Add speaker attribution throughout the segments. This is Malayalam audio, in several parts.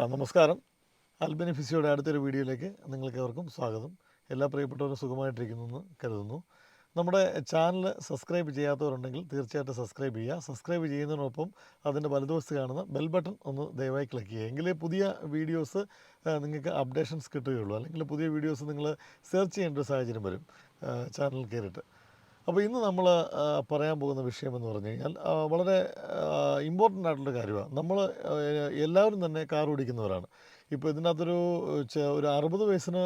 Speaker 1: നമസ്കാരം. അൽബനി ഫിസിയോയുടെ അടുത്തൊരു വീഡിയോയിലേക്ക് നിങ്ങൾക്ക് ഏവർക്കും സ്വാഗതം. എല്ലാ പ്രിയപ്പെട്ടവരും സുഖമായിട്ടിരിക്കുന്നെന്ന് കരുതുന്നു. നമ്മുടെ ചാനൽ സബ്സ്ക്രൈബ് ചെയ്യാത്തവരുണ്ടെങ്കിൽ തീർച്ചയായിട്ടും സബ്സ്ക്രൈബ് ചെയ്യുക. സബ്സ്ക്രൈബ് ചെയ്യുന്നതിനൊപ്പം അതിൻ്റെ വലതുവശത്ത് കാണുന്ന ബെൽ ബട്ടൺ ഒന്ന് ദയവായി ക്ലിക്ക് ചെയ്യുക. എങ്കിലേ പുതിയ വീഡിയോസ് നിങ്ങൾക്ക് അപ്ഡേഷൻസ് കിട്ടുകയുള്ളൂ. അല്ലെങ്കിൽ പുതിയ വീഡിയോസ് നിങ്ങൾ സെർച്ച് ചെയ്യേണ്ട ഒരു സാഹചര്യം വരും ചാനൽ കയറിയിട്ട്. അപ്പോൾ ഇന്ന് നമ്മൾ പറയാൻ പോകുന്ന വിഷയമെന്ന് പറഞ്ഞു കഴിഞ്ഞാൽ വളരെ ഇമ്പോർട്ടൻ്റ് ആയിട്ടുള്ള കാര്യമാണ്. നമ്മൾ എല്ലാവരും തന്നെ കാർ ഓടിക്കുന്നവരാണ്. ഇപ്പോൾ ഇതിനകത്തൊരു ഒരു 60 വയസ്സിന്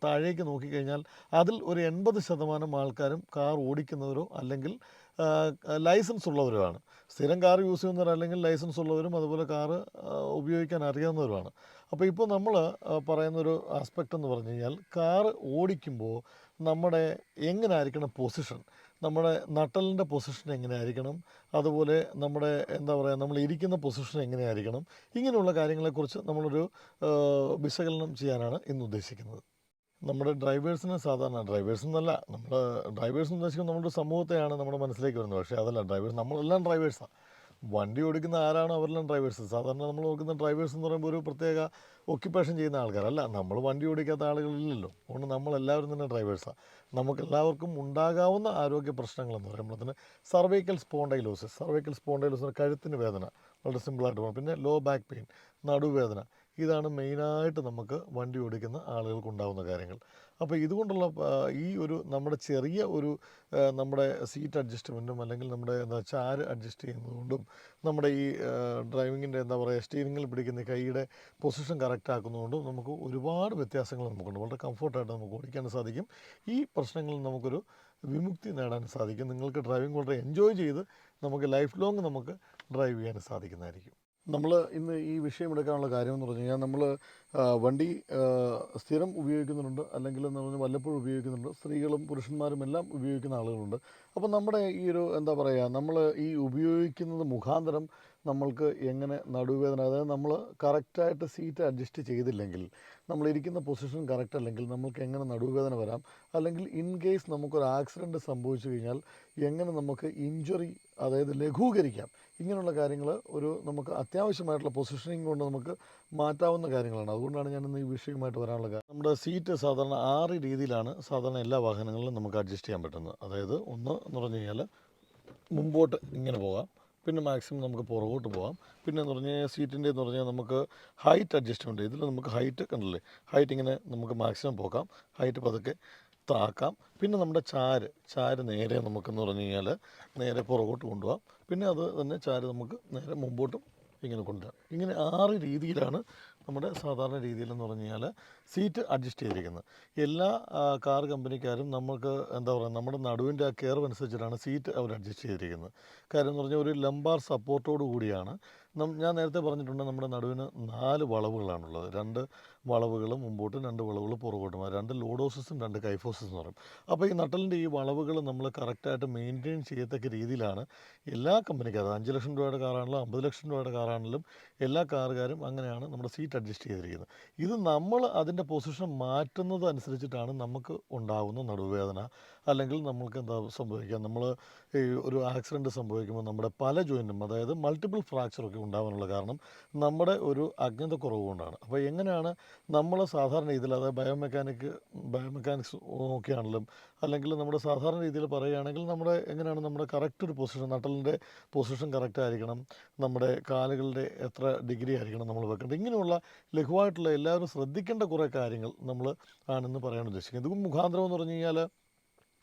Speaker 1: താഴേക്ക് നോക്കിക്കഴിഞ്ഞാൽ അതിൽ ഒരു 80% ആൾക്കാരും കാർ ഓടിക്കുന്നവരോ അല്ലെങ്കിൽ ലൈസൻസ് ഉള്ളവരുമാണ്. സ്ഥിരം കാർ യൂസ് ചെയ്യുന്നവർ അല്ലെങ്കിൽ ലൈസൻസ് ഉള്ളവരും അതുപോലെ കാറ് ഉപയോഗിക്കാൻ അറിയാവുന്നവരുമാണ്. അപ്പോൾ ഇപ്പോൾ നമ്മൾ പറയുന്നൊരു ആസ്പെക്റ്റ് എന്ന് പറഞ്ഞു കഴിഞ്ഞാൽ കാർ ഓടിക്കുമ്പോൾ നമ്മുടെ എങ്ങനെ ആയിരിക്കണം പൊസിഷൻ, നമ്മുടെ നട്ടലിൻ്റെ പൊസിഷൻ എങ്ങനെയായിരിക്കണം, അതുപോലെ നമ്മുടെ എന്താ പറയുക നമ്മൾ ഇരിക്കുന്ന പൊസിഷൻ എങ്ങനെയായിരിക്കണം, ഇങ്ങനെയുള്ള കാര്യങ്ങളെക്കുറിച്ച് നമ്മളൊരു വിശകലനം ചെയ്യാനാണ് ഇന്ന് ഉദ്ദേശിക്കുന്നത്. നമ്മുടെ ഡ്രൈവേഴ്സിന് സാധാരണ ഡ്രൈവേഴ്സ് എന്നല്ല, നമ്മൾ ഡ്രൈവേഴ്സ് ഉദ്ദേശിക്കുന്നത് നമ്മുടെ സമൂഹത്തെയാണ് നമ്മുടെ മനസ്സിലേക്ക് വരുന്നത്. പക്ഷേ അതല്ല ഡ്രൈവേഴ്സ്, നമ്മളെല്ലാം ഡ്രൈവേഴ്സാണ്. വണ്ടി ഓടിക്കുന്ന ആരാണോ അവരെല്ലാം ഡ്രൈവേഴ്സ്. സാധാരണ നമ്മൾ നോക്കുന്ന ഡ്രൈവേഴ്സ് എന്ന് പറയുമ്പോൾ ഒരു പ്രത്യേക ഒക്യുപ്പേഷൻ ചെയ്യുന്ന ആൾക്കാരല്ല. നമ്മൾ വണ്ടി ഓടിക്കാത്ത ആളുകളില്ലല്ലോ. അതുകൊണ്ട് നമ്മളെല്ലാവരും തന്നെ ഡ്രൈവേഴ്സാണ്. നമുക്കെല്ലാവർക്കും ഉണ്ടാകാവുന്ന ആരോഗ്യ പ്രശ്നങ്ങളെന്ന് പറയുമ്പോഴത്തേന് സർവൈക്കൽ സ്പോണ്ടൈലോസിന് കഴുത്തിന് വേദന വളരെ സിമ്പിളായിട്ട് പോകണം. പിന്നെ ലോ ബാക്ക് പെയിൻ, നടുവേദന, ഇതാണ് മെയിനായിട്ട് നമുക്ക് വണ്ടി ഓടിക്കുന്ന ആളുകൾക്കുണ്ടാകുന്ന കാര്യങ്ങൾ. അപ്പോൾ ഇതുകൊണ്ടുള്ള ഈ ഒരു നമ്മുടെ ചെറിയ ഒരു നമ്മുടെ സീറ്റ് അഡ്ജസ്റ്റ്മെൻറ്റും അല്ലെങ്കിൽ നമ്മുടെ ചാര് അഡ്ജസ്റ്റ് ചെയ്യുന്നതുകൊണ്ടും നമ്മുടെ ഈ ഡ്രൈവിങ്ങിൻ്റെ സ്റ്റീറിങ്ങിൽ പിടിക്കുന്ന കൈയുടെ പൊസിഷൻ കറക്റ്റ് ആക്കുന്നതുകൊണ്ടും നമുക്ക് ഒരുപാട് വ്യത്യാസങ്ങൾ നമുക്കുണ്ട്. വളരെ കംഫർട്ടായിട്ട് നമുക്ക് ഓടിക്കാൻ സാധിക്കും. ഈ പ്രശ്നങ്ങളിൽ നമുക്കൊരു വിമുക്തി നേടാൻ സാധിക്കും. നിങ്ങൾക്ക് ഡ്രൈവിംഗ് വളരെ എൻജോയ് ചെയ്ത് നമുക്ക് ലൈഫ് ലോങ് നമുക്ക് ഡ്രൈവ് ചെയ്യാൻ സാധിക്കുന്നതായിരിക്കും. നമ്മൾ ഇന്ന് ഈ വിഷയം എടുക്കാനുള്ള കാര്യം എന്ന് പറഞ്ഞു കഴിഞ്ഞാൽ നമ്മൾ വണ്ടി സ്ഥിരം ഉപയോഗിക്കുന്നുണ്ട്, അല്ലെങ്കിൽ എന്ന് പറഞ്ഞാൽ വല്ലപ്പോഴും ഉപയോഗിക്കുന്നുണ്ട്. സ്ത്രീകളും പുരുഷന്മാരും എല്ലാം ഉപയോഗിക്കുന്ന ആളുകളുണ്ട്. അപ്പോൾ നമ്മുടെ ഈ ഒരു എന്താ പറയുക, നമ്മൾ ഈ ഉപയോഗിക്കുന്നത് മുഖാന്തരം നമ്മൾക്ക് എങ്ങനെ നടുവേദന, അതായത് നമ്മൾ കറക്റ്റായിട്ട് സീറ്റ് അഡ്ജസ്റ്റ് ചെയ്തില്ലെങ്കിൽ, നമ്മളിരിക്കുന്ന പൊസിഷൻ കറക്റ്റ് അല്ലെങ്കിൽ നമുക്ക് എങ്ങനെ നടുവേദന വരാം, അല്ലെങ്കിൽ ഇൻ കേസ് നമുക്കൊരു ആക്സിഡൻറ്റ് സംഭവിച്ചു കഴിഞ്ഞാൽ എങ്ങനെ നമുക്ക് ഇഞ്ചുറി അതായത് ലഘൂകരിക്കാം, ഇങ്ങനെയുള്ള കാര്യങ്ങൾ ഒരു നമുക്ക് അത്യാവശ്യമായിട്ടുള്ള പൊസിഷനിങ് കൊണ്ട് നമുക്ക് മാറ്റാവുന്ന കാര്യങ്ങളാണ്. അതുകൊണ്ടാണ് ഞാനിന്ന് ഈ വിഷയമായിട്ട് വരാനുള്ള കാര്യം. നമ്മുടെ സീറ്റ് സാധാരണ 6 രീതിയിലാണ് സാധാരണ എല്ലാ വാഹനങ്ങളിലും നമുക്ക് അഡ്ജസ്റ്റ് ചെയ്യാൻ പറ്റുന്നത്. അതായത് ഒന്ന് എന്ന് പറഞ്ഞു കഴിഞ്ഞാൽ മുമ്പോട്ട് ഇങ്ങനെ പോകാം, പിന്നെ മാക്സിമം നമുക്ക് പുറകോട്ട് പോകാം. പിന്നെ എന്ന് പറഞ്ഞാൽ സീറ്റിൻ്റെ എന്ന് പറഞ്ഞാൽ നമുക്ക് ഹൈറ്റ് അഡ്ജസ്റ്റ്മെൻറ്റ്, ഇതിൽ നമുക്ക് ഹൈറ്റ് കണ്ടില്ലേ, ഹൈറ്റ് ഇങ്ങനെ നമുക്ക് മാക്സിമം പോകാം, ഹൈറ്റ് പതുക്കെ താക്കാം. പിന്നെ നമ്മുടെ ചാര് നേരെ നമുക്കെന്ന് പറഞ്ഞു കഴിഞ്ഞാൽ നേരെ പുറകോട്ട് കൊണ്ടുപോകാം. പിന്നെ അത് തന്നെ ചാര് നമുക്ക് നേരെ മുമ്പോട്ടും ഇങ്ങനെ കൊണ്ടുവരാം. ഇങ്ങനെ 6 രീതിയിലാണ് നമ്മുടെ സാധാരണ രീതിയിലെന്ന് പറഞ്ഞു കഴിഞ്ഞാൽ സീറ്റ് അഡ്ജസ്റ്റ് ചെയ്തിരിക്കുന്നത്. എല്ലാ കാർ കമ്പനിക്കാരും നമുക്ക് എന്താ പറയുക, നമ്മുടെ നടുവിൻ്റെ ആ കെയർവ് അനുസരിച്ചിട്ടാണ് സീറ്റ് അവർ അഡ്ജസ്റ്റ് ചെയ്തിരിക്കുന്നത്. കാര്യം എന്ന് പറഞ്ഞാൽ ഒരു ലംബാർ സപ്പോർട്ടോട് കൂടിയാണ്. ഞാൻ നേരത്തെ പറഞ്ഞിട്ടുണ്ട്, നമ്മുടെ നടുവിന് 4 വളവുകളാണുള്ളത്. 2 വളവുകൾ മുമ്പോട്ടും 2 വളവുകൾ പുറകോട്ടും, 2 ലോഡോസിസും 2 കൈഫോസിസും എന്ന് പറയും. അപ്പോൾ ഈ നട്ടലിൻ്റെ ഈ വളവുകൾ നമ്മൾ കറക്റ്റായിട്ട് മെയിൻറ്റെയിൻ ചെയ്യത്തക്ക രീതിയിലാണ് എല്ലാ കമ്പനിക്കാരും, 5 ലക്ഷം രൂപയുടെ കാറാണെങ്കിലും 50 ലക്ഷം രൂപയുടെ കാറാണെങ്കിലും എല്ലാ കാറുകാരും അങ്ങനെയാണ് നമ്മുടെ സീറ്റ് അഡ്ജസ്റ്റ് ചെയ്തിരിക്കുന്നത്. ഇത് നമ്മൾ അതിൻ്റെ പൊസിഷൻ മാറ്റുന്നത് അനുസരിച്ചിട്ടാണ് നമുക്ക് ഉണ്ടാകുന്ന നടുവേദന, അല്ലെങ്കിൽ നമുക്ക് എന്താ സംഭവിക്കുക, നമ്മൾ ഈ ഒരു ആക്സിഡൻറ്റ് സംഭവിക്കുമ്പോൾ നമ്മുടെ പല ജോയിൻറ്റും, അതായത് മൾട്ടിപ്പിൾ ഫ്രാക്ചറൊക്കെ ഉണ്ടാകാനുള്ള കാരണം നമ്മുടെ ഒരു അജ്ഞതക്കുറവ് കൊണ്ടാണ്. അപ്പോൾ എങ്ങനെയാണ് നമ്മൾ സാധാരണ രീതിയിൽ, അതായത് ബയോമെക്കാനിക്സ് നോക്കിയാണെങ്കിലും അല്ലെങ്കിൽ നമ്മുടെ സാധാരണ രീതിയിൽ പറയുകയാണെങ്കിൽ നമ്മുടെ എങ്ങനെയാണ് നമ്മുടെ കറക്റ്റ് ഒരു പൊസിഷൻ, നട്ടലിൻ്റെ പൊസിഷൻ കറക്റ്റ് ആയിരിക്കണം, നമ്മുടെ കാലുകളുടെ എത്ര ഡിഗ്രി ആയിരിക്കണം നമ്മൾ വെക്കേണ്ടത്, ഇങ്ങനെയുള്ള ലഘുവായിട്ടുള്ള എല്ലാവരും ശ്രദ്ധിക്കേണ്ട കുറേ കാര്യങ്ങൾ നമ്മൾ ആണെന്ന് പറയാൻ ഉദ്ദേശിക്കുന്നത്. ഇത് മുഖാന്തരം എന്ന് പറഞ്ഞു കഴിഞ്ഞാൽ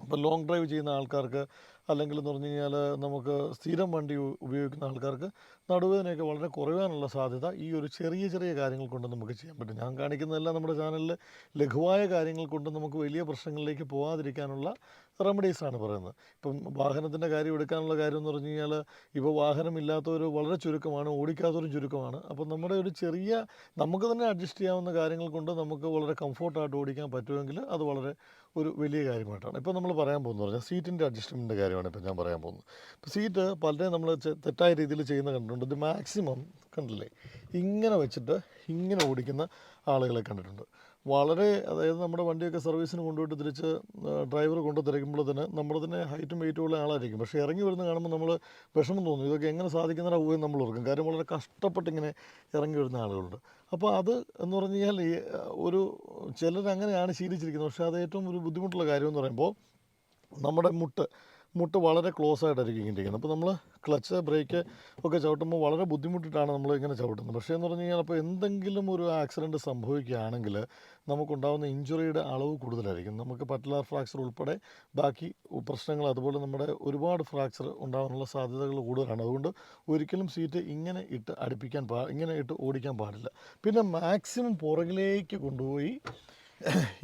Speaker 1: ഇപ്പോൾ ലോങ് ഡ്രൈവ് ചെയ്യുന്ന ആൾക്കാർക്ക്, അല്ലെങ്കിൽ എന്ന് പറഞ്ഞു കഴിഞ്ഞാൽ നമുക്ക് സ്ഥിരം വണ്ടി ഉപയോഗിക്കുന്ന ആൾക്കാർക്ക് നടുവേദനയൊക്കെ വളരെ കുറയാനുള്ള സാധ്യത ഈ ഒരു ചെറിയ ചെറിയ കാര്യങ്ങൾ കൊണ്ട് നമുക്ക് ചെയ്യാൻ പറ്റും. ഞാൻ കാണിക്കുന്നതെല്ലാം നമ്മുടെ ചാനലിൽ ലഘുവായ കാര്യങ്ങൾ കൊണ്ട് നമുക്ക് വലിയ പ്രശ്നങ്ങളിലേക്ക് പോകാതിരിക്കാനുള്ള റെമഡീസാണ് പറയുന്നത്. ഇപ്പം വാഹനത്തിൻ്റെ കാര്യം എടുക്കാനുള്ള കാര്യം എന്ന് പറഞ്ഞു കഴിഞ്ഞാൽ ഇപ്പോൾ വാഹനമില്ലാത്തവർ വളരെ ചുരുക്കമാണ്, ഓടിക്കാത്തവരും ചുരുക്കമാണ്. അപ്പം നമ്മുടെ ഒരു ചെറിയ നമുക്ക് തന്നെ അഡ്ജസ്റ്റ് ചെയ്യാവുന്ന കാര്യങ്ങൾ കൊണ്ട് നമുക്ക് വളരെ കംഫോർട്ടായിട്ട് ഓടിക്കാൻ പറ്റുമെങ്കിൽ അത് വളരെ ഒരു വലിയ കാര്യമായിട്ടാണ് ഇപ്പോൾ നമ്മൾ പറയാൻ പോകുന്നത്. പറഞ്ഞാൽ സീറ്റിൻ്റെ അഡ്ജസ്റ്റ്മെൻറ്റിൻ്റെ കാര്യമാണ് ഇപ്പോൾ ഞാൻ പറയാൻ പോകുന്നത്. ഇപ്പോൾ സീറ്റ് പലരെയും നമ്മൾ തെറ്റായ രീതിയിൽ ചെയ്യുന്ന കണ്ടിട്ടുണ്ട്. ഇത് മാക്സിമം കണ്ടില്ലേ, ഇങ്ങനെ വെച്ചിട്ട് ഇങ്ങനെ ഓടിക്കുന്ന ആളുകളെ കണ്ടിട്ടുണ്ട്. വളരെ അതായത് നമ്മുടെ വണ്ടിയൊക്കെ സർവീസിന് കൊണ്ടുപോയിട്ട് തിരിച്ച് ഡ്രൈവർ കൊണ്ട് തിരക്കുമ്പോൾ തന്നെ നമ്മുടെ തന്നെ ഹൈറ്റും വെയിറ്റും ഉള്ള ആളായിരിക്കും. പക്ഷേ ഇറങ്ങി വരുന്ന കാണുമ്പോൾ നമ്മൾ വിഷമം തോന്നും. ഇതൊക്കെ എങ്ങനെ സാധിക്കുന്നതാണ് പോയി നമ്മൾ ഓർക്കും. കാര്യം വളരെ കഷ്ടപ്പെട്ടിങ്ങനെ ഇറങ്ങി വരുന്ന ആളുകളുണ്ട്. അപ്പോൾ അത് എന്ന് പറഞ്ഞു കഴിഞ്ഞാൽ ഈ ഒരു ചിലരങ്ങനെയാണ് ശീലിച്ചിരിക്കുന്നത്. പക്ഷേ അത് ഏറ്റവും ഒരു ബുദ്ധിമുട്ടുള്ള കാര്യമെന്ന് പറയുമ്പോൾ നമ്മുടെ മുട്ട് വളരെ ക്ലോസ് ആയിട്ടായിരിക്കും ഇങ്ങനെ ഇരിക്കുന്നത്. അപ്പോൾ നമ്മൾ ക്ലച്ച് ബ്രേക്ക് ഒക്കെ ചവിട്ടുമ്പോൾ വളരെ ബുദ്ധിമുട്ടിയിട്ടാണ് നമ്മൾ ഇങ്ങനെ ചവിട്ടുന്നത്. പക്ഷേ എന്ന് പറഞ്ഞു കഴിഞ്ഞാൽ അപ്പോൾ എന്തെങ്കിലും ഒരു ആക്സിഡൻറ്റ് സംഭവിക്കുകയാണെങ്കിൽ നമുക്കുണ്ടാകുന്ന ഇഞ്ചുറിയുടെ അളവ് കൂടുതലായിരിക്കും. നമുക്ക് പറ്റ്ലാർ ഫ്രാക്ചർ ഉൾപ്പെടെ ബാക്കി പ്രശ്നങ്ങൾ അതുപോലെ നമ്മുടെ ഒരുപാട് ഫ്രാക്ചർ ഉണ്ടാകാനുള്ള സാധ്യതകൾ കൂടുതലാണ്. അതുകൊണ്ട് ഒരിക്കലും സീറ്റ് ഇങ്ങനെ ഇട്ട് ഇങ്ങനെ ഇട്ട് ഓടിക്കാൻ പാടില്ല. പിന്നെ മാക്സിമം പുറകിലേക്ക് കൊണ്ടുപോയി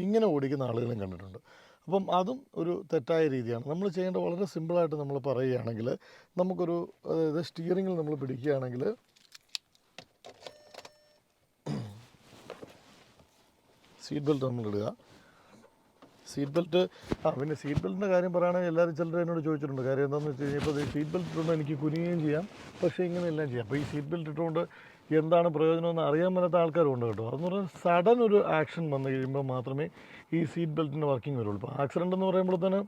Speaker 1: ഇങ്ങനെ ഓടിക്കുന്ന ആളുകളും കണ്ടിട്ടുണ്ട്. അപ്പം അതും ഒരു തെറ്റായ രീതിയാണ്. നമ്മൾ ചെയ്യേണ്ട വളരെ സിമ്പിളായിട്ട് നമ്മൾ പറയുകയാണെങ്കിൽ നമുക്കൊരു അതായത് സ്റ്റിയറിങ്ങിൽ നമ്മൾ പിടിക്കുകയാണെങ്കിൽ സീറ്റ് ബെൽറ്റ് നമ്മളിടുക. സീറ്റ് ബെൽറ്റ് പിന്നെ സീറ്റ് ബെൽറ്റിൻ്റെ കാര്യം പറയുകയാണെങ്കിൽ എല്ലാവരും ചിലർ എന്നോട് ചോദിച്ചിട്ടുണ്ട്. കാര്യം എന്താണെന്ന് വെച്ച് കഴിഞ്ഞാൽ ഇപ്പോൾ സീറ്റ് ബെൽറ്റ് ഇട്ടുകൊണ്ട് എനിക്ക് കുനിയുകയും ചെയ്യാം, പക്ഷേ ഇങ്ങനെയെല്ലാം ചെയ്യാം. അപ്പോൾ ഈ സീറ്റ് ബെൽറ്റ് ഇട്ടുകൊണ്ട് എന്താണ് പ്രയോജനമെന്ന് അറിയാൻ മേലാത്ത ആൾക്കാരുണ്ട് കേട്ടോ. അതെന്ന് പറഞ്ഞാൽ സഡൻ ഒരു ആക്ഷൻ വന്നു കഴിയുമ്പോൾ മാത്രമേ ഈ സീറ്റ് ബെൽറ്റിൻ്റെ വർക്കിംഗ് വരുള്ളൂ. ഇപ്പോൾ ആക്സിഡൻ്റ് എന്ന് പറയുമ്പോൾ തന്നെ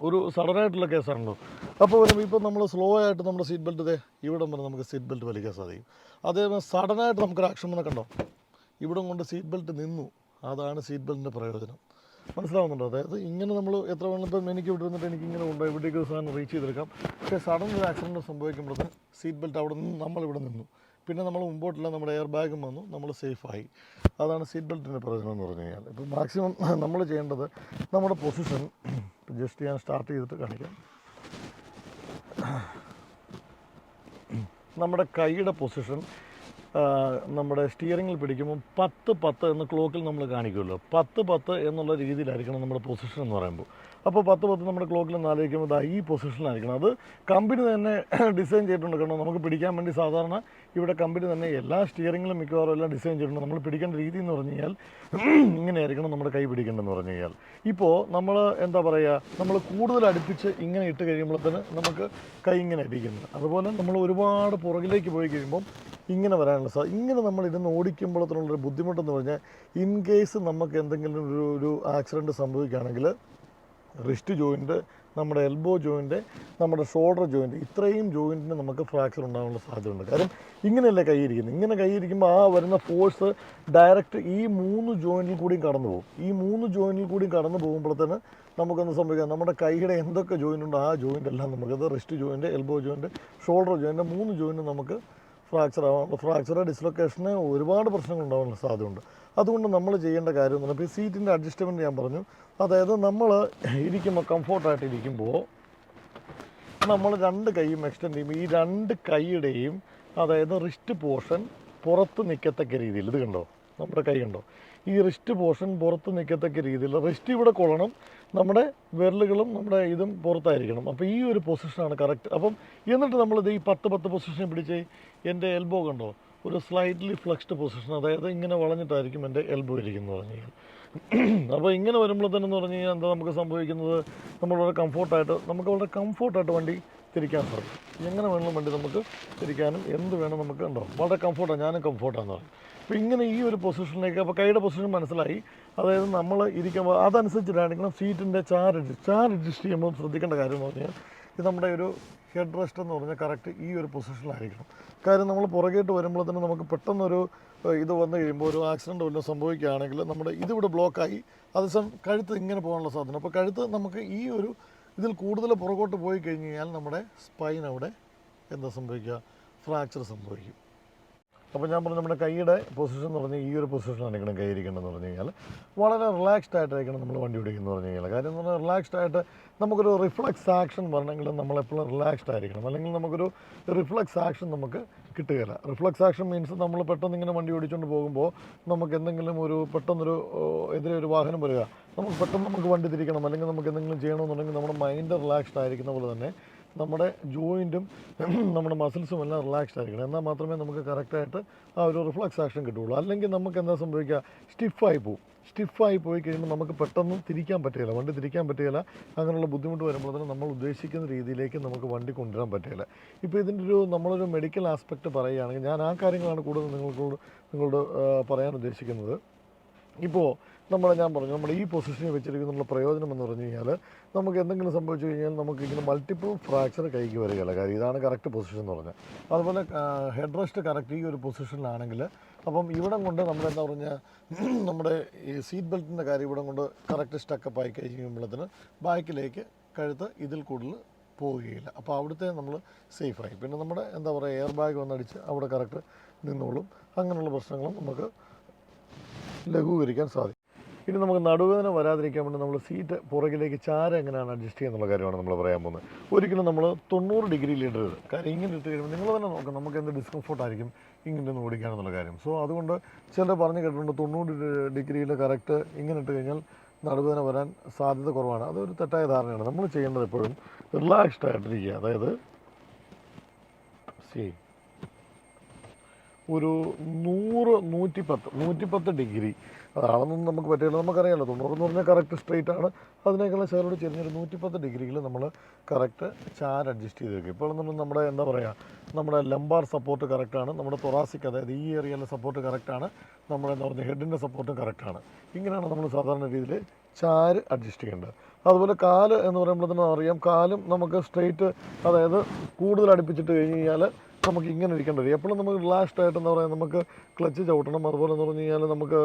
Speaker 1: ഒരു സഡനായിട്ടുള്ള കേസാണല്ലോ. അപ്പോൾ വരുമ്പോൾ ഇപ്പോൾ നമ്മൾ സ്ലോ ആയിട്ട് നമ്മുടെ സീറ്റ് ബെൽറ്റ് ഇവിടം വരെ നമുക്ക് സീറ്റ് ബെൽറ്റ് വലിക്കാൻ സാധിക്കും. അതേപോലെ സഡനായിട്ട് നമുക്കൊരു ആക്ഷൻ വന്നാൽ കണ്ടോ ഇവിടം കൊണ്ട് സീറ്റ് ബെൽറ്റ് നിന്നു. അതാണ് സീറ്റ് ബെൽറ്റിൻ്റെ പ്രയോജനം. മനസ്സിലാവുന്നുണ്ടോ? അതായത് ഇങ്ങനെ നമ്മൾ എത്ര വേണം ഇപ്പം എനിക്ക് ഇവിടെ നിന്നിട്ട് എനിക്കിങ്ങനെ ഉണ്ടോ എവിടേക്ക് സാധനം റീച്ച് ചെയ്തെടുക്കാം. പക്ഷേ സഡൻ ഒരു ആക്സിഡൻറ്റ് സംഭവിക്കുമ്പോഴത്തേന് സീറ്റ് ബെൽറ്റ് അവിടെ നിന്ന് നമ്മളിവിടെ നിന്നു. പിന്നെ നമ്മൾ മുമ്പോട്ടില്ല, നമ്മുടെ എയർ ബാഗും വന്നു, നമ്മൾ സേഫായി. അതാണ് സീറ്റ് ബെൽറ്റിൻ്റെ പ്രയോജനം എന്ന് പറഞ്ഞു കഴിഞ്ഞാൽ. ഇപ്പോൾ മാക്സിമം നമ്മൾ ചെയ്യേണ്ടത് നമ്മുടെ പൊസിഷൻ ജസ്റ്റ് ഞാൻ സ്റ്റാർട്ട് ചെയ്തിട്ട് കാണിക്കാം. നമ്മുടെ കൈയുടെ പൊസിഷൻ നമ്മുടെ സ്റ്റിയറിങ്ങിൽ പിടിക്കുമ്പോൾ 10-10 എന്ന് ക്ലോക്കിൽ നമ്മൾ കാണിക്കുമല്ലോ. 10-10 എന്നുള്ള രീതിയിലായിരിക്കണം നമ്മുടെ പൊസിഷൻ എന്ന് പറയുമ്പോൾ. അപ്പോൾ 10-10 നമ്മുടെ ക്ലോക്കിൽ ആലോചിക്കുമ്പോൾ ഈ പൊസിഷനിലായിരിക്കണം. അത് കമ്പനി തന്നെ ഡിസൈൻ ചെയ്തിട്ടുണ്ട്. കാരണം നമുക്ക് പിടിക്കാൻ വേണ്ടി സാധാരണ ഇവിടെ കമ്പനി തന്നെ എല്ലാ സ്റ്റിയറിങ്ങിലും മിക്കവാറും എല്ലാം ഡിസൈൻ ചെയ്തിട്ടുണ്ട്. നമ്മൾ പിടിക്കേണ്ട രീതി എന്ന് പറഞ്ഞു കഴിഞ്ഞാൽ ഇങ്ങനെയായിരിക്കണം നമ്മുടെ കൈ പിടിക്കേണ്ടതെന്ന് പറഞ്ഞു കഴിഞ്ഞാൽ. ഇപ്പോൾ നമ്മൾ എന്താ പറയുക, നമ്മൾ കൂടുതൽ അടുപ്പിച്ച് ഇങ്ങനെ ഇട്ട് കഴിയുമ്പോഴത്തേന് നമുക്ക് കൈ ഇങ്ങനെ ഇരിക്കുന്നത്. അതുപോലെ നമ്മൾ ഒരുപാട് പുറകിലേക്ക് പോയി കഴിയുമ്പം ഇങ്ങനെ വരാനുള്ള ഇങ്ങനെ നമ്മൾ ഇരുന്ന് ഓടിക്കുമ്പോഴത്തേനുള്ളൊരു ബുദ്ധിമുട്ടെന്ന് പറഞ്ഞാൽ ഇൻ കേസ് നമുക്ക് എന്തെങ്കിലും ഒരു ആക്സിഡൻറ്റ് സംഭവിക്കുകയാണെങ്കിൽ റിസ്റ്റ് ജോയിൻറ്റ്, നമ്മുടെ എൽബോ ജോയിൻറ്റ്, നമ്മുടെ ഷോൾഡർ ജോയിൻറ്റ്, ഇത്രയും ജോയിൻറ്റിന് നമുക്ക് ഫ്രാക്ചർ ഉണ്ടാകാനുള്ള സാധ്യതയുണ്ട്. കാര്യം ഇങ്ങനെയല്ലേ കൈയിരിക്കുന്നത്. ഇങ്ങനെ കൈയിരിക്കുമ്പോൾ ആ വരുന്ന ഫോഴ്സ് ഡയറക്റ്റ് ഈ 3 ജോയിൻറ്റിൽ കൂടിയും കടന്നു പോകും. ഈ 3 ജോയിൻറ്റിൽ കൂടിയും കടന്നു പോകുമ്പോഴത്തേന് നമുക്കൊന്ന് സംഭവിക്കാം, നമ്മുടെ കൈയുടെ എന്തൊക്കെ ജോയിൻ്റ് ഉണ്ടോ ആ ജോയിൻ്റ് എല്ലാം നമുക്കത് wrist joint, elbow joint, shoulder joint 3 joint നമുക്ക് ഫ്രാക്ചർ ഡിസ്ലൊക്കേഷന് ഒരുപാട് പ്രശ്നങ്ങൾ ഉണ്ടാകാനുള്ള സാധ്യതയുണ്ട്. അതുകൊണ്ട് നമ്മൾ ചെയ്യേണ്ട കാര്യം എന്ന് പറഞ്ഞാൽ ഇപ്പോൾ സീറ്റിൻ്റെ അഡ്ജസ്റ്റ്മെൻറ്റ് ഞാൻ പറഞ്ഞു. അതായത് നമ്മൾ ഇരിക്കുമ്പോൾ കംഫോർട്ടായിട്ട് ഇരിക്കുമ്പോൾ നമ്മൾ 2 കൈയും എക്സ്റ്റെൻഡ് ചെയ്യുമ്പോൾ ഈ 2 കൈയുടെയും അതായത് റിസ്റ്റ് പോർഷൻ പുറത്ത് നിൽക്കത്തക്ക രീതിയിൽ, ഇത് കണ്ടോ നമ്മുടെ കൈ കണ്ടോ, ഈ റിസ്റ്റ് പോർഷൻ പുറത്ത് നിൽക്കത്തക്ക രീതിയിൽ റിസ്റ്റ് ഇവിടെ കൊള്ളണം, നമ്മുടെ വിരലുകളും നമ്മുടെ ഇതും പുറത്തായിരിക്കണം. അപ്പോൾ ഈ ഒരു പൊസിഷനാണ് കറക്റ്റ്. അപ്പം എന്നിട്ട് നമ്മളിത് ഈ 10-10 പൊസിഷൻ പിടിച്ച് എൻ്റെ എൽബോ കണ്ടോ ഒരു സ്ലൈറ്റ്ലി ഫ്ലെക്സ്ഡ് പൊസിഷൻ, അതായത് ഇങ്ങനെ വളഞ്ഞിട്ടായിരിക്കും എൻ്റെ എൽബോ ഇരിക്കുന്നത് പറഞ്ഞു കഴിഞ്ഞാൽ. അപ്പോൾ ഇങ്ങനെ വരുമ്പോൾ തന്നെ എന്ന് പറഞ്ഞു കഴിഞ്ഞാൽ എന്താ നമുക്ക് സംഭവിക്കുന്നത്, നമ്മൾ വളരെ കംഫോർട്ടായിട്ട് വണ്ടി തിരിക്കാൻ സാധിക്കും. എങ്ങനെ വേണമെങ്കിലും വണ്ടി നമുക്ക് തിരിക്കാനും എന്ത് വേണം നമുക്ക് ഉണ്ടോ വളരെ കംഫോർട്ടാണ്. ഞാനും കംഫോർട്ടാണെന്ന് പറയും. അപ്പോൾ ഇങ്ങനെ ഈ ഒരു പൊസിഷനിലേക്ക്, അപ്പോൾ കൈയുടെ പൊസിഷൻ മനസ്സിലായി. അതായത് നമ്മൾ ഇരിക്കുമ്പോൾ അതനുസരിച്ചിട്ടായിരിക്കണം സീറ്റിൻ്റെ ചാർ അഡ്ജസ്റ്റ് ചെയ്യുമ്പോൾ ശ്രദ്ധിക്കേണ്ട കാര്യം എന്ന് പറഞ്ഞാൽ ഇത് നമ്മുടെ ഒരു ഹെഡ് റെസ്റ്റ് എന്ന് പറഞ്ഞാൽ കറക്റ്റ് ഈ ഒരു പൊസിഷനിലായിരിക്കണം. കാര്യം നമ്മൾ പുറകേട്ട് വരുമ്പോൾ തന്നെ നമുക്ക് പെട്ടെന്നൊരു ഇത് വന്നു കഴിയുമ്പോൾ ഒരു ആക്സിഡൻറ്റ് വല്ലതും സംഭവിക്കുകയാണെങ്കിൽ നമ്മുടെ ഇതിവിടെ ബ്ലോക്കായി അതേസമയം കഴുത്ത് ഇങ്ങനെ പോകാനുള്ള സാധ്യത. അപ്പോൾ കഴുത്ത് നമുക്ക് ഈ ഒരു ഇതിൽ കൂടുതൽ പുറകോട്ട് പോയി കഴിഞ്ഞ് കഴിഞ്ഞാൽ നമ്മുടെ സ്പൈൻ അവിടെ എന്താ സംഭവിക്കുക, ഫ്രാക്ചർ സംഭവിക്കും. അപ്പോൾ ഞാൻ പറഞ്ഞു നമ്മുടെ കൈയുടെ പൊസിഷൻ എന്ന് പറഞ്ഞാൽ ഈ ഒരു പൊസിഷനായിരിക്കണം കൈ ഇരിക്കേണ്ടതെന്ന് പറഞ്ഞു കഴിഞ്ഞാൽ വളരെ റിലാക്സ്ഡ് ആയിട്ടായിരിക്കണം നമ്മൾ വണ്ടി ഓടിക്കുന്നത് പറഞ്ഞു കഴിഞ്ഞാൽ. കാര്യം എന്ന് പറഞ്ഞാൽ റിലാക്സ്ഡ് ആയിട്ട് നമുക്കൊരു റിഫ്ലക്സ് ആക്ഷൻ വരണമെങ്കിൽ നമ്മളെപ്പോഴും റിലാക്സ്ഡ് ആയിരിക്കണം. അല്ലെങ്കിൽ നമുക്കൊരു റിഫ്ലക്സ് ആക്ഷൻ നമുക്ക് കിട്ടുകയില്ല. റിഫ്ലക്സ് ആക്ഷൻ മീൻസ് നമ്മൾ പെട്ടെന്ന് ഇങ്ങനെ വണ്ടി ഓടിച്ചുകൊണ്ട് പോകുമ്പോൾ നമുക്ക് എന്തെങ്കിലും പെട്ടെന്നൊരു എതിരെ ഒരു വാഹനം വരിക, നമുക്ക് പെട്ടെന്ന് നമുക്ക് വണ്ടി തിരിക്കണം, അല്ലെങ്കിൽ നമുക്ക് എന്തെങ്കിലും ചെയ്യണമെന്നുണ്ടെങ്കിൽ നമ്മുടെ മൈൻഡ് റിലാക്സ്ഡ് ആയിരിക്കുന്ന പോലെ തന്നെ നമ്മുടെ ജോയിൻറ്റും നമ്മുടെ മസിൽസും എല്ലാം റിലാക്സ്ഡ് ആയിരിക്കണം. എന്നാൽ മാത്രമേ നമുക്ക് കറക്റ്റായിട്ട് ആ ഒരു റിഫ്ലക്സ് ആക്ഷൻ കിട്ടുകയുള്ളൂ. അല്ലെങ്കിൽ നമുക്ക് എന്താ സംഭവിക്കുക, സ്റ്റിഫായി പോയി കഴിയുമ്പോൾ നമുക്ക് പെട്ടെന്ന് തിരിക്കാൻ പറ്റുകയില്ല, വണ്ടി തിരിക്കാൻ പറ്റുകയില്ല. അങ്ങനെയുള്ള ബുദ്ധിമുട്ട് വരുമ്പോൾ തന്നെ നമ്മൾ ഉദ്ദേശിക്കുന്ന രീതിയിലേക്ക് നമുക്ക് വണ്ടി കൊണ്ടുവരാൻ പറ്റുകയില്ല. ഇപ്പോൾ ഇതിൻ്റെ നമ്മളൊരു മെഡിക്കൽ ആസ്പെക്റ്റ് പറയുകയാണെങ്കിൽ ഞാൻ ആ കാര്യങ്ങളാണ് കൂടുതൽ നിങ്ങളോട് പറയാൻ ഉദ്ദേശിക്കുന്നത്. ഇപ്പോൾ ഞാൻ പറഞ്ഞു നമ്മുടെ ഈ പൊസിഷനിൽ വെച്ചിരിക്കുന്ന പ്രയോജനം എന്ന് പറഞ്ഞു കഴിഞ്ഞാൽ നമുക്ക് എന്തെങ്കിലും സംഭവിച്ചു കഴിഞ്ഞാൽ നമുക്ക് ഇങ്ങനെ മൾട്ടിപ്പിൾ ഫ്രാക്ചർ കൈക്ക് വരികയില്ല. കാര്യം ഇതാണ് കറക്റ്റ് പൊസിഷൻ എന്ന് പറഞ്ഞാൽ. അതുപോലെ ഹെഡ് റെസ്റ്റ് കറക്റ്റ് ഈ ഒരു പൊസിഷനിലാണെങ്കിൽ അപ്പം ഇവിടം കൊണ്ട് നമ്മളെന്താ പറഞ്ഞാൽ നമ്മുടെ ഈ സീറ്റ് ബെൽറ്റിൻ്റെ കാര്യം ഇവിടം കൊണ്ട് കറക്റ്റ് സ്റ്റക്കപ്പ് ആയി കഴിയുമ്പോഴത്തേന് ബാക്കിലേക്ക് കഴുത്ത് ഇതിൽ കൂടുതൽ പോവുകയില്ല. അപ്പോൾ അവിടുത്തെ നമ്മൾ സേഫായി. പിന്നെ നമ്മുടെ എന്താ പറയുക എയർ ബാഗ് വന്നടിച്ച് അവിടെ കറക്റ്റ് നിന്നോളും. അങ്ങനെയുള്ള പ്രശ്നങ്ങളും നമുക്ക് ലഘൂകരിക്കാൻ സാധിക്കും. ഇനി നമുക്ക് നടുവേദന വരാതിരിക്കാൻ വേണ്ടി നമ്മൾ സീറ്റ് പുറകിലേക്ക് ചാരം എങ്ങനെയാണ് അഡ്ജസ്റ്റ് ചെയ്യുന്നുള്ള കാര്യമാണ് നമ്മൾ പറയാൻ പോകുന്നത്. ഒരിക്കലും നമ്മൾ 90 ഡിഗ്രിയിൽ ഇടരുത്. കാര്യം ഇങ്ങനെ ഇട്ട് കഴിയുമ്പോൾ നിങ്ങൾ തന്നെ നോക്കാം നമുക്ക് എന്ത് ഡിസ്കംഫോർട്ടായിരിക്കും ഇങ്ങനെ ഒന്ന് ഓടിക്കാനെന്നുള്ള കാര്യം. സോ അതുകൊണ്ട് ചിലർ പറഞ്ഞു കേട്ടിട്ടുണ്ട് 90 ഡിഗ്രിയിൽ കറക്റ്റ് ഇങ്ങനെ ഇട്ട് കഴിഞ്ഞാൽ നടുവേദന വരാൻ സാധ്യത കുറവാണ്. അതൊരു തെറ്റായ ധാരണയാണ്. നമ്മൾ ചെയ്യേണ്ടത് എപ്പോഴും റിലാക്സ്ഡ് ആയിട്ടിരിക്കുക. അതായത് ഒരു 110 ഡിഗ്രി അതാണെന്നൊന്നും നമുക്ക് പറ്റില്ല. നമുക്കറിയാമല്ലോ 90 എന്ന് പറഞ്ഞാൽ കറക്റ്റ് സ്ട്രെയിറ്റ് ആണ്. അതിനേക്കാളും ശകലോട് ചെറിയൊരു 110 ഡിഗ്രിയിൽ നമ്മൾ കറക്റ്റ് ചാർ അഡ്ജസ്റ്റ് ചെയ്ത് വെക്കും. ഇപ്പോൾ നമ്മുടെ എന്താ പറയുക നമ്മുടെ ലംബാർ സപ്പോർട്ട് കറക്റ്റാണ്. നമ്മുടെ തൊറാസിക് അതായത് ഈ ഏരിയയിലെ സപ്പോർട്ട് കറക്റ്റാണ്. നമ്മുടെ എന്താ പറയുക ഹെഡിൻ്റെ സപ്പോർട്ടും കറക്റ്റാണ്. ഇങ്ങനെയാണ് നമ്മൾ സാധാരണ രീതിയിൽ ചാര് അഡ്ജസ്റ്റ് ചെയ്യേണ്ടത്. അതുപോലെ കാല് എന്ന് പറയുമ്പോൾ തന്നെ അറിയാം കാലും നമുക്ക് സ്ട്രെയിറ്റ് അതായത് കൂടുതൽ അടുപ്പിച്ചിട്ട് കഴിഞ്ഞ് കഴിഞ്ഞാൽ നമുക്ക് ഇങ്ങനെ ഇരിക്കേണ്ടി വരും. എപ്പോഴും നമുക്ക് റിലാക്സ്ഡ് ആയിട്ട് എന്താ പറയുക നമുക്ക് ക്ലച്ച് ചവിട്ടണം. അതുപോലെ എന്ന് പറഞ്ഞു കഴിഞ്ഞാൽ നമുക്ക്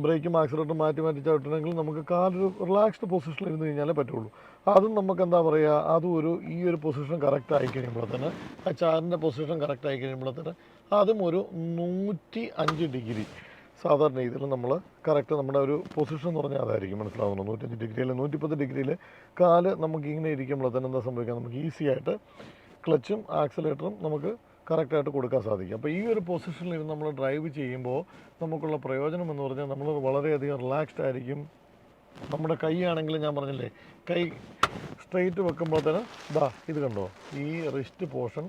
Speaker 1: ബ്രേക്കും ആക്സിലേറ്ററും മാറ്റി ചവിട്ടണമെങ്കിൽ നമുക്ക് കാലൊരു റിലാക്സ്ഡ് പൊസിഷനിൽ ഇരുന്ന് കഴിഞ്ഞാലേ പറ്റുള്ളൂ. അതും നമുക്ക് എന്താ പറയുക അതും ഈ ഒരു പൊസിഷൻ കറക്റ്റ് ആയി കഴിയുമ്പോൾ തന്നെ ആ ചാറിൻ്റെ പൊസിഷൻ കറക്റ്റ് ആയി കഴിയുമ്പോൾ തന്നെ അതും ഒരു 105 ഡിഗ്രി സാധാരണ രീതിയിൽ നമ്മൾ കറക്റ്റ് നമ്മുടെ ഒരു പൊസിഷൻ എന്ന് പറഞ്ഞാൽ അതായിരിക്കും മനസ്സിലാവുന്നത്. 105 ഡിഗ്രിയിൽ 110 ഡിഗ്രിയിൽ കാല് നമുക്ക് ഇങ്ങനെ ഇരിക്കുമ്പോൾ തന്നെ എന്താ സംഭവിക്കുക നമുക്ക് ഈസി ആയിട്ട് ക്ലച്ചും ആക്സിലേറ്ററും നമുക്ക് കറക്റ്റായിട്ട് കൊടുക്കാൻ സാധിക്കും. അപ്പോൾ ഈ ഒരു പൊസിഷനിൽ നമ്മൾ ഡ്രൈവ് ചെയ്യുമ്പോൾ നമുക്കുള്ള പ്രയോജനം എന്ന് പറഞ്ഞാൽ നമ്മൾ വളരെയധികം റിലാക്സ്ഡ് ആയിരിക്കും. നമ്മുടെ കൈ ആണെങ്കിൽ ഞാൻ പറഞ്ഞില്ലേ കൈ സ്ട്രെയിറ്റ് വെക്കുമ്പോൾ തന്നെ ഇത് കണ്ടോ ഈ റിസ്റ്റ് പോർഷൻ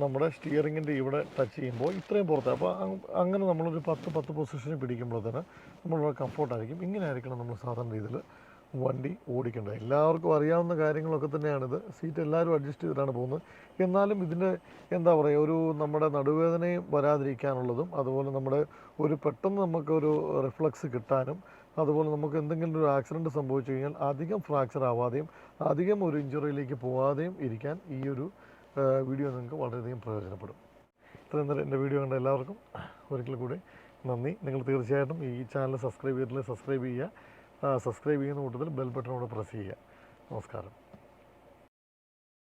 Speaker 1: നമ്മുടെ സ്റ്റിയറിങ്ങിൻ്റെ ഇവിടെ ടച്ച് ചെയ്യുമ്പോൾ ഇത്രയും പുറത്ത്. അപ്പോൾ അങ്ങനെ നമ്മളൊരു 10 പൊസിഷനിൽ പിടിക്കുമ്പോൾ തന്നെ നമ്മളുടെ കംഫോർട്ടായിരിക്കും. ഇങ്ങനെ ആയിരിക്കണം നമ്മൾ സാധാരണ രീതിയിൽ വണ്ടി ഓടിക്കേണ്ടത്. എല്ലാവർക്കും അറിയാവുന്ന കാര്യങ്ങളൊക്കെ തന്നെയാണിത്. സീറ്റ് എല്ലാവരും അഡ്ജസ്റ്റ് ചെയ്തിട്ടാണ് പോകുന്നത്. എന്നാലും ഇതിൻ്റെ എന്താ പറയുക ഒരു നമ്മുടെ നടുവേദനയും വരാതിരിക്കാനുള്ളതും അതുപോലെ നമ്മുടെ ഒരു പെട്ടെന്ന് നമുക്കൊരു റിഫ്ലക്സ് കിട്ടാനും അതുപോലെ നമുക്ക് എന്തെങ്കിലും ഒരു ആക്സിഡൻറ്റ് സംഭവിച്ചു കഴിഞ്ഞാൽ അധികം ഫ്രാക്ചർ ആവാതെയും അധികം ഒരു ഇഞ്ചുറിയിലേക്ക് പോകാതെയും ഇരിക്കാൻ ഈ ഒരു വീഡിയോ നിങ്ങൾക്ക് വളരെയധികം പ്രയോജനപ്പെടും. ഇത്രയും നേരം എൻ്റെ വീഡിയോ കണ്ട എല്ലാവർക്കും ഒരിക്കൽ കൂടി നന്ദി. നിങ്ങൾ തീർച്ചയായിട്ടും ഈ ചാനൽ സബ്സ്ക്രൈബ് ചെയ്തിട്ടില്ലെങ്കിൽ സബ്സ്ക്രൈബ് ചെയ്യുക. സബ്സ്ക്രൈബ് ചെയ്യുന്ന കൂട്ടത്തിൽ ബെൽ ബട്ടണോട് പ്രസ് ചെയ്യുക. നമസ്കാരം.